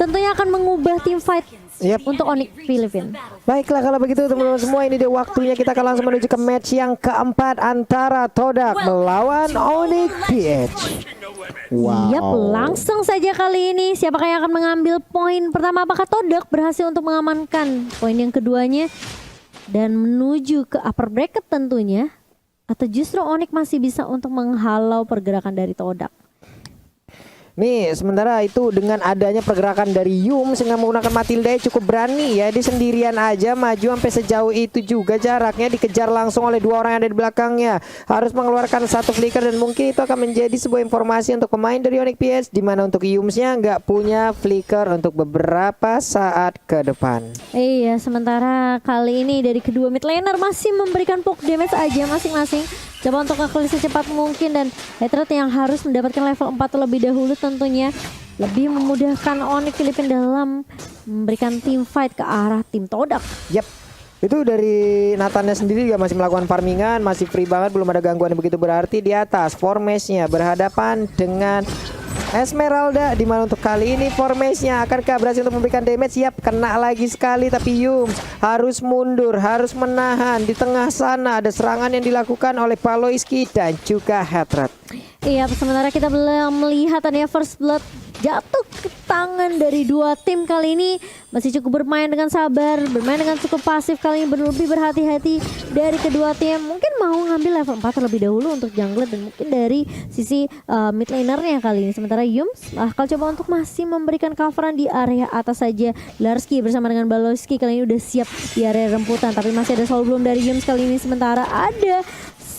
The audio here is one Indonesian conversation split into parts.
tentunya akan mengubah tim fight untuk Onyx Philippines. Baiklah kalau begitu teman-teman semua, ini dia waktunya kita akan langsung menuju ke match yang keempat antara Todak melawan Onyx PH. Wow. Yap, langsung saja kali ini siapakah yang akan mengambil poin pertama? Apakah Todak berhasil untuk mengamankan poin yang keduanya dan menuju ke upper bracket tentunya, atau justru Onyx masih bisa untuk menghalau pergerakan dari Todak? Nih sementara itu dengan adanya pergerakan dari Yum sehingga menggunakan Matilda cukup berani ya. Dia sendirian aja maju sampai sejauh itu juga jaraknya, dikejar langsung oleh dua orang yang ada di belakangnya. Harus mengeluarkan satu flicker dan mungkin itu akan menjadi sebuah informasi untuk pemain dari Onyx PH, di mana untuk Yumsnya nggak punya flicker untuk beberapa saat ke depan. Iya, sementara kali ini dari kedua mid laner masih memberikan poke damage aja masing-masing. Coba untuk ngeklik secepat mungkin, dan Hatred yang harus mendapatkan level 4 terlebih dahulu tentunya lebih memudahkan Onyx Philippines dalam memberikan team fight ke arah tim Todak. Yap. Itu dari Nathannya sendiri juga masih melakukan farmingan, masih free banget, belum ada gangguan yang begitu berarti. Di atas formasinya berhadapan dengan Esmeralda, di mana untuk kali ini formasinya akankah berhasil untuk memberikan damage? Siap, kena lagi sekali, tapi Yum harus mundur, harus menahan. Di tengah sana ada serangan yang dilakukan oleh Paloiski dan juga Hatred. Iya, sementara kita belum melihat adanya first blood jatuh ke tangan dari dua tim kali ini. Masih cukup bermain dengan sabar, bermain dengan cukup pasif kali ini, lebih berhati-hati dari kedua tim. Mungkin mau ngambil level 4 terlebih dahulu untuk jungler dan mungkin dari sisi mid lanernya kali ini. Sementara Yums kalau coba untuk masih memberikan coveran di area atas saja. Larski bersama dengan Baloski kali ini udah siap di area remputan, tapi masih ada soul bloom dari Yums kali ini. Sementara ada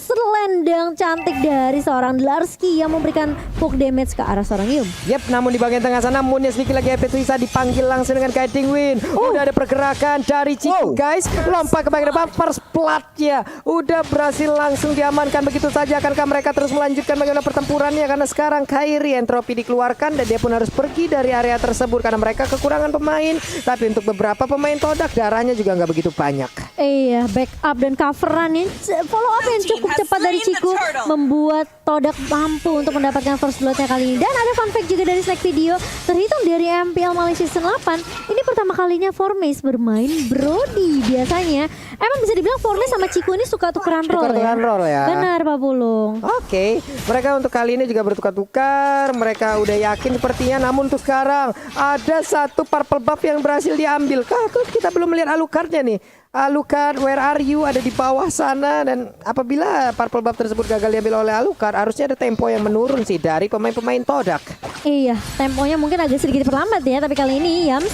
selendang cantik dari seorang Larski yang memberikan poke damage ke arah seorang Yum. Yep, namun di bagian tengah sana Moonnya sedikit lagi Petrisa dipanggil langsung dengan Guiding Wind. Udah ada pergerakan dari Ciku guys. Lompat ke bagian depan, first blood-nya udah berhasil langsung diamankan begitu saja. Akankah mereka terus melanjutkan bagaimana pertempurannya? Karena sekarang Kairi entropi dikeluarkan dan dia pun harus pergi dari area tersebut karena mereka kekurangan pemain. Tapi untuk beberapa pemain Todak darahnya juga nggak begitu banyak. Iya, backup dan coveran yang follow up yang cukup cepat dari Ciku membuat Todak mampu untuk mendapatkan first blood-nya kali ini. Dan ada fun fact juga dari snack video, terhitung dari MPL Malaysia Season 8, ini pertama kalinya Formace bermain Brody. Biasanya emang bisa dibilang Formace sama Ciku ini suka tukeran role ya. Benar Pak Pulung. Oke, mereka untuk kali ini juga bertukar-tukar. Mereka udah yakin sepertinya, namun untuk sekarang ada satu purple buff yang berhasil diambil. Kita belum melihat Alucardnya nih. Alucard, where are you? Ada di bawah sana. Dan apabila purple buff tersebut gagal diambil oleh Alucard, harusnya ada tempo yang menurun sih dari pemain-pemain Todak. Iya, temponya mungkin agak sedikit terlambat ya. Tapi kali ini Yams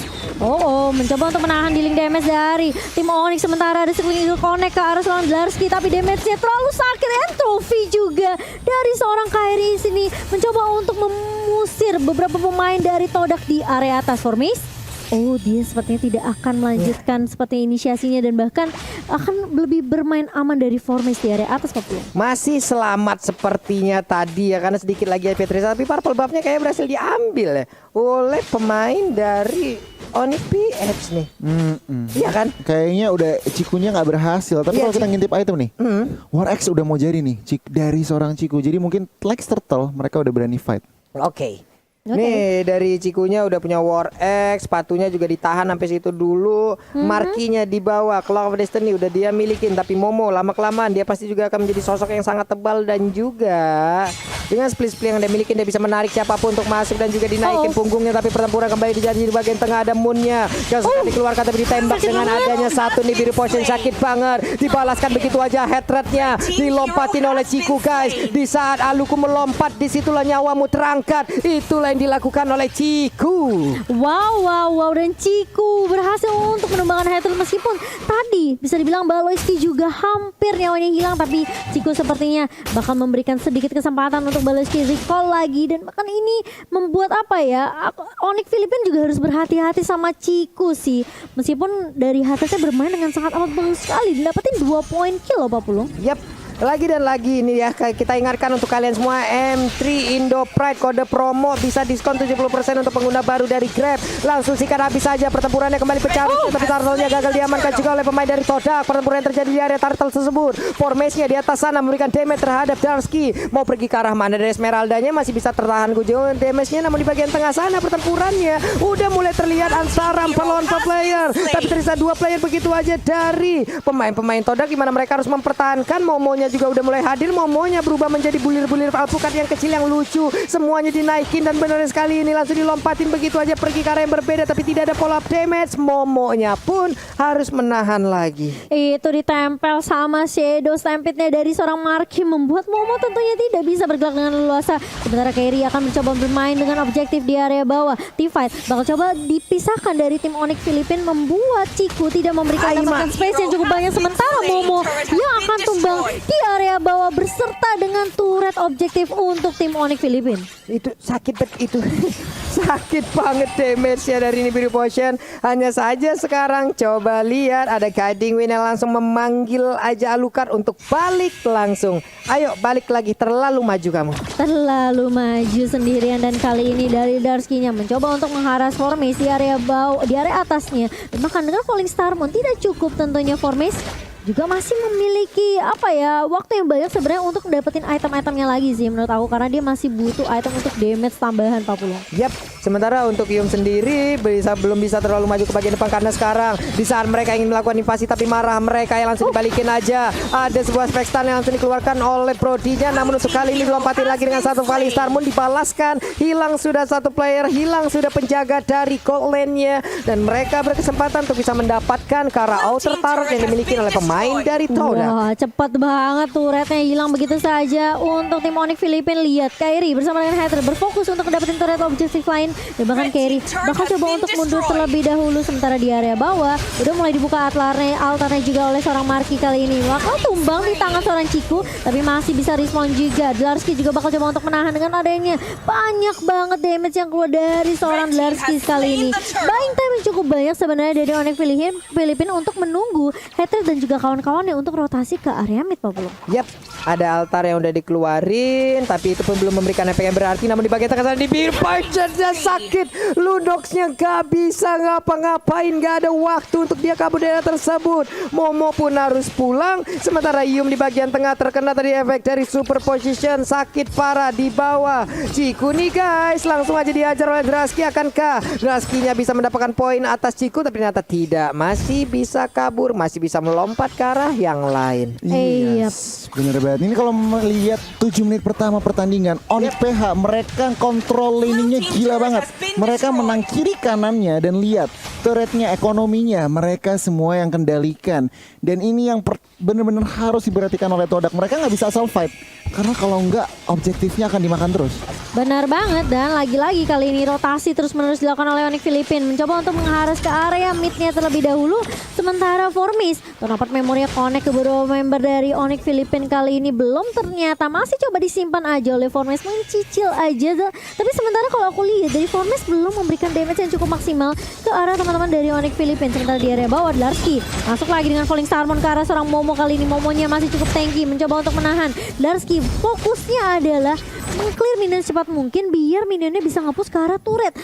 mencoba untuk menahan dealing damage dari tim Onyx. Sementara ada sekeliling connect ke arah seorang Larski, tapi damage-nya terlalu sakit. And trophy juga dari seorang Kairi sini mencoba untuk mengusir beberapa pemain dari Todak di area atas. Formace dia sepertinya tidak akan melanjutkan seperti inisiasinya dan bahkan akan lebih bermain aman dari Formace di area atas Pak Pulung. Masih selamat sepertinya tadi ya, karena sedikit lagi Petrisa, tapi purple buff-nya kayak berhasil diambil ya oleh pemain dari Onyx PH nih. Iya kan? Kayaknya udah Cikunya nggak berhasil. Tapi kalau kita ngintip item nih, War X udah mau jadi nih dari seorang Ciku. Jadi mungkin Lex Turtle mereka udah berani fight. Oke. Nih dari Cikunya udah punya War X, sepatunya juga ditahan sampai situ dulu. Markinya dibawa, Clock of Destiny udah dia milikin. Tapi Momo lama-kelamaan dia pasti juga akan menjadi sosok yang sangat tebal. Dan juga dengan split-split yang dia milikin, dia bisa menarik siapapun untuk masuk dan juga dinaikin punggungnya. Tapi pertempuran kembali dijanji di bagian tengah. Ada Moonnya yang sudah dikeluarkan tapi ditembak dengan adanya satu nih biru potion. Sakit banget, dibalaskan begitu aja. Headrednya dilompatin oleh Ciku guys. Di saat Aluku melompat, disitulah nyawamu terangkat. Itulah yang dilakukan oleh Ciku. Wow, dan Ciku berhasil untuk menumbangkan Hatred meskipun tadi bisa dibilang Baloiski juga hampir nyawanya hilang, tapi Ciku sepertinya bakal memberikan sedikit kesempatan untuk Baloiski recall lagi. Dan bahkan ini membuat Onyx Philippines juga harus berhati-hati sama Ciku sih, meskipun dari Hatrednya bermain dengan sangat amat bagus sekali, dapetin 2 poin kill loh Pak Pulung. Yap. Lagi dan lagi ini ya kita ingatkan untuk kalian semua, M3 Indo Pride kode promo bisa diskon 70% untuk pengguna baru dari Grab. Langsung sikat habis saja, pertempurannya kembali pecah, tapi turtle-nya gagal diamankan juga oleh pemain dari Todak. Pertempuran yang terjadi di area turtle tersebut. Formasinya di atas sana memberikan damage terhadap Darsky. Mau pergi ke arah mana dari Esmeraldanya masih bisa tertahan jauh damage-nya, namun di bagian tengah sana pertempurannya udah mulai terlihat antara 4 lawan 4 player. Tapi tersisa 2 player begitu aja dari pemain-pemain Todak, di mana mereka harus mempertahankan. Momonya juga udah mulai hadir. Momonya berubah menjadi bulir-bulir alpukat yang kecil yang lucu. Semuanya dinaikin dan benar sekali ini langsung dilompatin begitu aja pergi ke arah yang berbeda, tapi tidak ada follow up damage. Momonya pun harus menahan lagi. Itu ditempel sama Shadow Stampede-nya dari seorang Marky, membuat Momo tentunya tidak bisa bergerak dengan leluasa. Sementara Kairi akan mencoba bermain dengan objektif di area bawah. T-Fight bakal coba dipisahkan dari tim Onyx Filipina, membuat Ciku tidak memberikan dapatkan space yang cukup banyak. Sementara Momo yang akan tumbang di area bawah berserta dengan turret objektif untuk tim Onyx Filipina. Itu sakit bet itu. Sakit banget damage-nya dari Nibiru Potion. Hanya saja sekarang coba lihat ada Guiding Wind yang langsung memanggil aja Alucard untuk balik langsung. Ayo balik lagi, terlalu maju kamu. Terlalu maju sendirian, dan kali ini dari Darsky-nya mencoba untuk mengharas Formis di area bawah, di area atasnya. Dan bahkan dengan Falling Star Moon tidak cukup tentunya, Formis juga masih memiliki waktu yang banyak sebenarnya untuk dapetin item-itemnya lagi sih menurut aku, karena dia masih butuh item untuk damage tambahan, Pak Pulung. Yap, sementara untuk Yum sendiri belum bisa terlalu maju ke bagian depan, karena sekarang di saat mereka ingin melakukan invasi tapi marah mereka yang langsung dibalikin aja. Ada sebuah spek stun yang langsung dikeluarkan oleh Prodigy-nya, namun untuk kali ini dilompatin lagi dengan satu Falling Star Moon, dibalaskan. Hilang sudah satu player, hilang sudah penjaga dari gold lane-nya, dan mereka berkesempatan untuk bisa mendapatkan ke arah outer turret yang dimiliki oleh pemain dari Todak. Wah, cepat banget turretnya hilang begitu saja untuk tim Onyx Filipina. Lihat Kairi bersama dengan Hater berfokus untuk dapetin turret objektif lain, dan bahkan Kairi bakal coba untuk mundur terlebih dahulu. Sementara di area bawah udah mulai dibuka altarnya juga oleh seorang Marky. Kali ini bakal tumbang di tangan seorang Ciku, tapi masih bisa respawn juga. Darsky juga bakal coba untuk menahan dengan adanya banyak banget damage yang keluar dari seorang Darsky kali ini. Buying time yang cukup banyak sebenarnya dari Onyx Filipina untuk menunggu Hater dan juga kawan-kawannya untuk rotasi ke area mid, Pak Pulung. Yap, ada altar yang udah dikeluarin, tapi itu pun belum memberikan efek yang berarti. Namun di bagian tengah sana di Beer Poison-nya sakit. Ludox-nya gak bisa ngapa-ngapain, gak ada waktu untuk dia kabur dari tersebut. Momo pun harus pulang. Sementara Yum di bagian tengah terkena tadi efek dari super position, sakit parah di bawah. Ciku nih guys, langsung aja diajar oleh Darsky. Akankah Darsky-nya bisa mendapatkan poin atas Ciku? Tapi ternyata tidak, masih bisa kabur, masih bisa melompat ke arah yang lain. Yes, bener banget. Ini kalau melihat 7 menit pertama pertandingan, Onyx PH mereka kontrol laningnya gila banget. Mereka menang kiri kanannya, dan lihat turretnya, ekonominya mereka semua yang kendalikan. Dan ini yang bener-bener harus diperhatikan oleh Todak. Mereka nggak bisa asal fight, karena kalau nggak objektifnya akan dimakan terus. Benar banget, dan lagi-lagi kali ini rotasi terus-menerus dilakukan oleh Onyx Filipina, mencoba untuk mengharas ke area midnya terlebih dahulu. Sementara Formis dapat memorinya connect ke beberapa member dari Onyx Filipina kali ini belum, ternyata masih coba disimpan aja oleh Formis, mencicil aja. Tapi sementara kalau aku lihat dari Formis belum memberikan damage yang cukup maksimal ke arah teman-teman dari Onyx Filipina. Sementara di area bawah Darsky masuk lagi dengan Falling Star Moon ke arah seorang Momo. Kali ini Momonya masih cukup tanky, mencoba untuk menahan. Darsky fokusnya adalah meng-clear minion secepat mungkin biar minionnya bisa nge-push ke arah turret.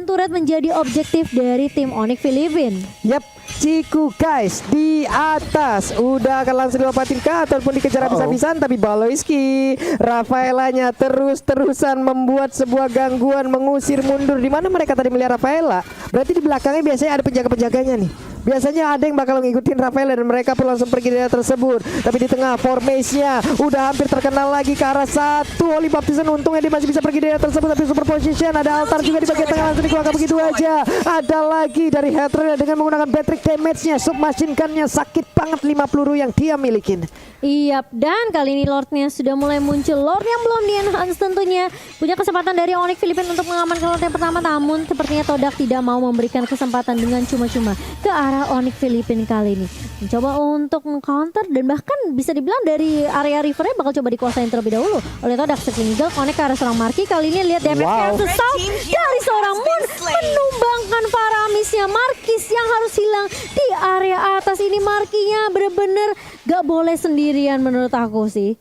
Turret menjadi objektif dari tim Onyx Filipina. Yap, Ciku guys di atas udah akan langsung dilompatin ke ataupun dikejar habis-habisan, tapi Baloiski Rafaelanya terus-terusan membuat sebuah gangguan, mengusir mundur. Di mana mereka tadi melihat Rafaela, berarti di belakangnya biasanya ada penjaga-penjaganya nih. Biasanya ada yang bakal ngikutin Rafaela dan mereka pun langsung pergi dari tersebut. Tapi di tengah formasinya udah hampir terkenal lagi ke arah satu Holy Baptism. Untungnya dia masih bisa pergi dari tersebut, tapi super position ada altar juga di bagian tengah, langsung dikeluarkan begitu aja. Ada lagi dari Hater dengan menggunakan Patrick damage-nya, submachine gun-nya sakit banget, 5 peluru yang dia milikin. Iya, dan kali ini Lord-nya sudah mulai muncul. Lord yang belum di-enhance tentunya punya kesempatan dari Onyx Filipina untuk mengamankan Lord yang pertama, namun sepertinya Todak tidak mau memberikan kesempatan dengan cuma-cuma ke arah Onyx Filipina kali ini. Mencoba untuk meng-counter, dan bahkan bisa dibilang dari area rivernya bakal coba dikuasain terlebih dahulu oleh Todak. Second Eagle connect ke arah seorang Marky. Kali ini lihat damage yang besar dari seorang Moon menumbangkan Faramis guysnya. Markis yang harus hilang di area atas ini. Markinya bener-bener gak boleh sendirian menurut aku sih.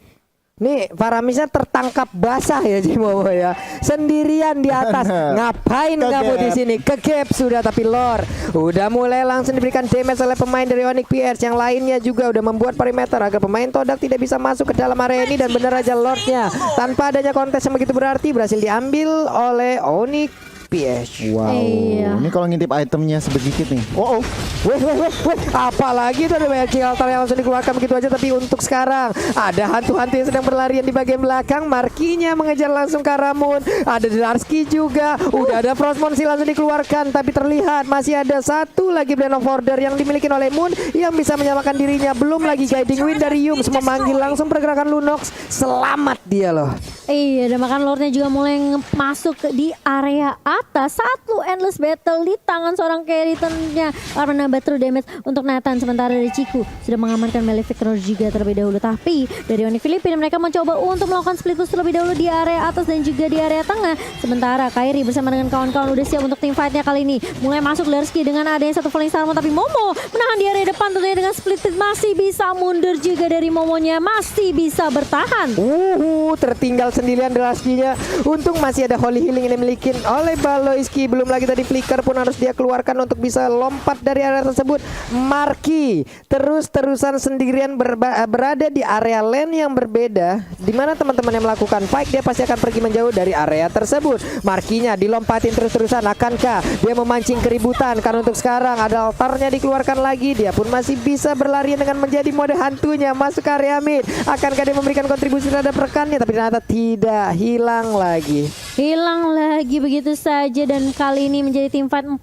Nih Faramisnya tertangkap basah ya Cimomo ya. Sendirian di atas. Ngapain kamu di sini? Kegap sudah, tapi Lord udah mulai langsung diberikan damage oleh pemain dari Onyx PH. Yang lainnya juga udah membuat perimeter agar pemain Todak tidak bisa masuk ke dalam area ini. Dan bener aja Lordnya tanpa adanya kontes yang begitu berarti berhasil diambil oleh Onyx PH. Wow, Iya. ini kalau ngintip itemnya sedikit nih. Oh, weh, apalagi itu ada banyak kill altar yang langsung dikeluarkan begitu aja. Tapi untuk sekarang ada hantu-hantu yang sedang berlarian di bagian belakang. Markinya mengejar langsung ke arah Moon. Ada Delarski juga. Udah ada Frostmourne sih langsung dikeluarkan. Tapi terlihat masih ada satu lagi Blend of Order yang dimiliki oleh Moon yang bisa menyamakan dirinya. Belum lagi Guiding Wind dari Yums memanggil langsung pergerakan Lunox. Selamat dia loh. Iya, dan bahkan Lordnya juga mulai masuk di area atas. Satu endless battle di tangan seorang carry-nya karena nambah true damage untuk Nathan. Sementara dari Ciku sudah mengamankan Malefic Roar juga terlebih dahulu. Tapi dari Onyx Filipina mereka mencoba untuk melakukan split push terlebih dahulu di area atas dan juga di area tengah. Sementara Kairi bersama dengan kawan-kawan udah siap untuk team fight-nya kali ini. Mulai masuk Lerski dengan adanya satu Falling Star Moon, tapi Momo menahan di area depan tentunya dengan split push. Masih bisa mundur juga dari Momonya, masih bisa bertahan. Tertinggal sendirian Delarski-nya. Untung masih ada Holy Healing yang dimiliki oleh Baloyski. Belum lagi tadi Flicker pun harus dia keluarkan untuk bisa lompat dari area tersebut. Marki terus-terusan sendirian berada di area lane yang berbeda. Dimana teman-teman yang melakukan fight dia pasti akan pergi menjauh dari area tersebut. Markinya dilompatin terus-terusan. Akankah dia memancing keributan? Karena untuk sekarang ada altarnya dikeluarkan lagi. Dia pun masih bisa berlari dengan menjadi mode hantunya masuk ke area mid. Akankah dia memberikan kontribusi terhadap rekannya? Tapi ternyata tidak, hilang lagi. Hilang lagi begitu saja, dan kali ini menjadi tim fight 4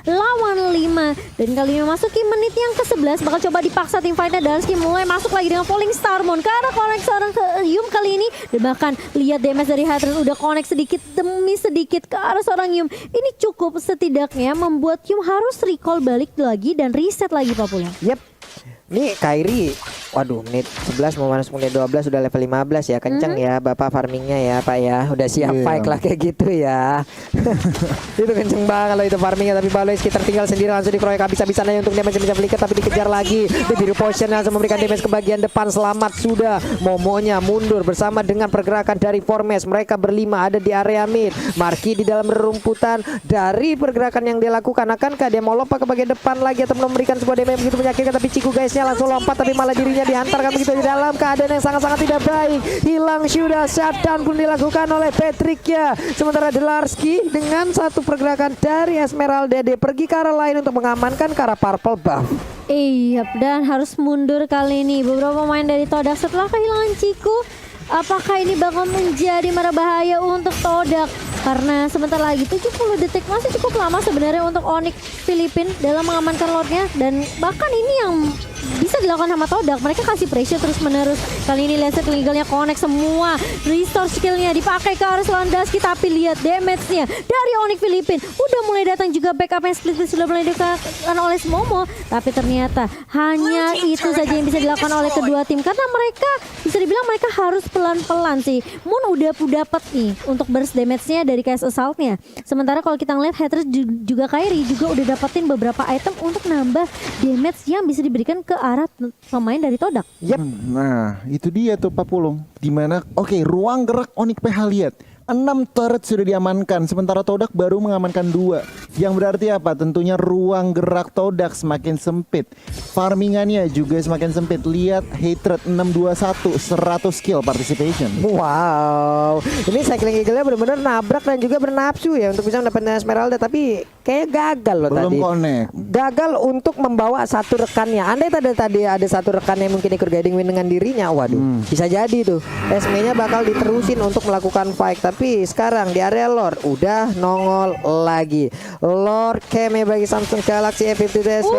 lawan 5. Dan kali ini memasuki menit yang ke-11 bakal coba dipaksa tim fightnya. Dansky mulai masuk lagi dengan Falling Star Moon ke arah connect seorang ke Yum kali ini. Dan bahkan lihat damage dari Hatred udah connect sedikit demi sedikit ke arah seorang Yum. Ini cukup setidaknya membuat Yum harus recall balik lagi dan reset lagi Papula. Yep. Nih Kairi, waduh menit 11 mau masuk menit 12 sudah level 15 ya. Kenceng ya Bapak farmingnya ya Pak ya. Udah siap fight lah kayak gitu ya. Itu kenceng banget kalau itu farmingnya. Tapi Baloyski tertinggal sendiri langsung dikeroyok habis-habisan aja untuk damage bisa flicker. Tapi dikejar lagi. The Biru Potion langsung memberikan damage ke bagian depan. Selamat sudah. Momonya mundur bersama dengan pergerakan dari Formes. Mereka berlima ada di area mid. Marki di dalam rerumputan. Dari pergerakan yang dia lakukan, akankah dia mau lompat ke bagian depan lagi atau memberikan sebuah damage yang begitu menyakitkan? Tapi Ciku guys langsung lompat, tapi malah dirinya dihantarkan begitu di dalam keadaan yang sangat-sangat tidak baik. Hilang sudah, shutdown pun dilakukan oleh Patrick ya. Sementara Delarski dengan satu pergerakan dari Esmeralda dia pergi ke arah lain untuk mengamankan ke arah purple buff. Iya, dan harus mundur kali ini beberapa pemain dari Todak setelah kehilangan Ciku. Apakah ini bakal menjadi berbahaya untuk Todak? Karena sebentar lagi 70 detik masih cukup lama sebenarnya untuk Onyx Filipina dalam mengamankan Lordnya. Dan bahkan ini yang bisa dilakukan sama Todak, mereka kasih pressure terus menerus. Kali ini Laser Legalnya connect semua, restore skillnya dipakai ke arah Dansky. Tapi lihat damage-nya dari Onyx Filipina udah mulai datang juga backup yang split sudah mulai dikatakan oleh Momo. Tapi ternyata hanya itu saja yang bisa dilakukan oleh kedua tim, karena mereka bisa dibilang mereka harus pelan-pelan sih. Moon udah dapat nih untuk burst damage-nya dari case assault-nya. Sementara kalau kita ngeliat Hatred juga Kairi juga udah dapetin beberapa item untuk nambah damage yang bisa diberikan ke arah pemain dari Todak. Yep. Nah, itu dia tuh Pak Pulung. Dimana, oke, ruang gerak Onyx PH lihat. 6 turret sudah diamankan, sementara Todak baru mengamankan 2. Yang berarti apa? Tentunya ruang gerak Todak semakin sempit. Farmingannya juga semakin sempit. Lihat Hatred 621, 100 skill participation. Wow, ini cycling eagle-nya benar-benar nabrak dan juga bernafsu ya untuk bisa mendapatkan Esmeralda. Tapi kayaknya gagal loh. Belum tadi. connect. Gagal untuk membawa satu rekannya. Andai tadi ada satu rekan yang mungkin ikut guiding win dengan dirinya, waduh, bisa jadi tuh Esme-nya bakal diterusin untuk melakukan fight. Tapi sekarang di area Lord udah nongol lagi. Lord Keme bagi Samsung Galaxy A52s.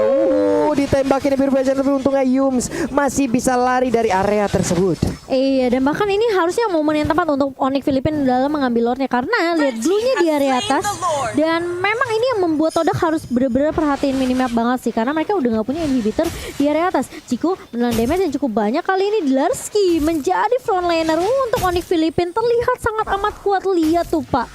Ditembakin Biru Potion, tapi untungnya Yums masih bisa lari dari area tersebut. Iya, dan bahkan ini harusnya momen yang tepat untuk Onyx Filipina dalam mengambil Lordnya, karena lihat blue-nya di area atas. Dan memang ini yang membuat Todak harus benar-benar perhatiin minimap banget sih, karena mereka udah nggak punya inhibitor di area atas. Ciku menelan damage yang cukup banyak kali ini. Delarski menjadi frontliner untuk Onyx Filipina, terlihat sangat amat kuat. Lihat tuh Pak,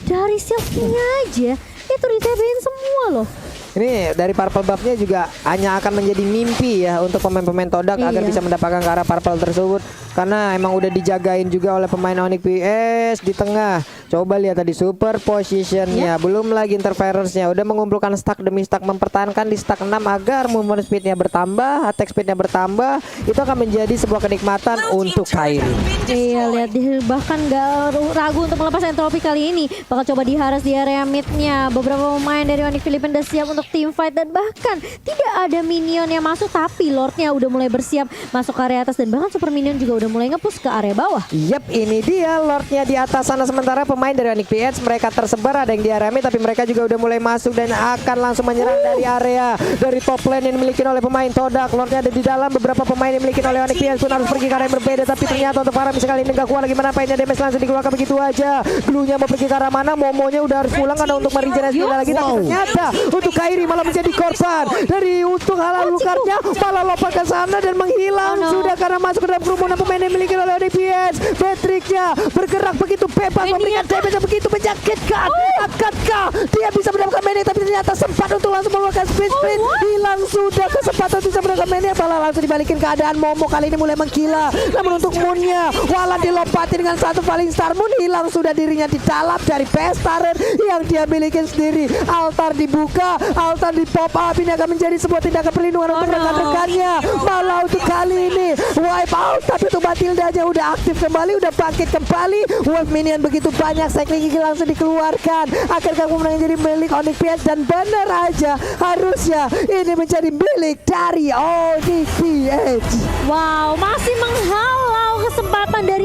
dari shield-nya aja itu di TB-in semua loh. Ini dari purple buff-nya juga hanya akan menjadi mimpi ya untuk pemain-pemain Todak agar Iya. bisa mendapatkan ke arah purple tersebut, karena emang udah dijagain juga oleh pemain Onyx PS di tengah. Coba lihat tadi super positionnya, belum lagi interference-nya, udah mengumpulkan stack demi stack, mempertahankan di stack 6 agar movement speed-nya bertambah, attack speed-nya bertambah. Itu akan menjadi sebuah kenikmatan untuk Kairi. Iya, lihat bahkan gak ragu untuk melepas entropi kali ini. Bakal coba diharas di area mid-nya. Beberapa pemain dari Onyx Philippines udah siap untuk team fight, dan bahkan tidak ada minion yang masuk, tapi Lordnya udah mulai bersiap masuk ke area atas, dan bahkan super minion juga udah mulai nge-push ke area bawah. Yap, ini dia Lordnya di atas sana, sementara pemain dari Onyx PS mereka tersebar, ada yang di area mid, tapi mereka juga udah mulai masuk dan akan langsung menyerang dari area dari top lane yang dimiliki oleh pemain Todak. Lordnya ada di dalam, beberapa pemain yang dimiliki oleh Onyx PS pun harus pergi ke area yang berbeda, tapi ternyata untuk Farah sekali ini gak kuat lagi menampainya, damage langsung dikeluarkan begitu aja. Glunya mau pergi ke arah mana, Momonya udah harus pulang karena untuk meregenerasi lagi, tapi ternyata untuk Kairi malah menjadi korban dari untuk halal lukarnya, malah lompat ke sana dan menghilang sudah karena masuk ke dalam kerumunan pemain yang dimiliki oleh ODPS. Patricknya bergerak begitu bebas, memberikan damage yang begitu menyakitkan. Akankah dia bisa mendapatkan mania, tapi ternyata sempat untuk langsung mengeluarkan sprint. Hilang sudah kesempatan untuk bisa mendapatkan mania, malah langsung dibalikin keadaan. Momo kali ini mulai menggila, namun untuk Moonnya walau dilompati dengan satu Falling Star, Moon hilang sudah dirinya di dalam dari PS turret yang dia miliki sendiri. Altar dibuka, altar di pop up, ini akan menjadi sebuah tindakan perlindungan untuk rekan-rekannya. Malah untuk kali ini wipe out, tapi untuk Matildanya udah aktif kembali, udah bangkit kembali. Wolf minion begitu banyak, cycling gigi langsung dikeluarkan. Akhirnya kemenangan jadi milik Onyx PS, dan benar aja harusnya ini menjadi milik dari Onyx PS. Wow, masih menghalau kesempatan dari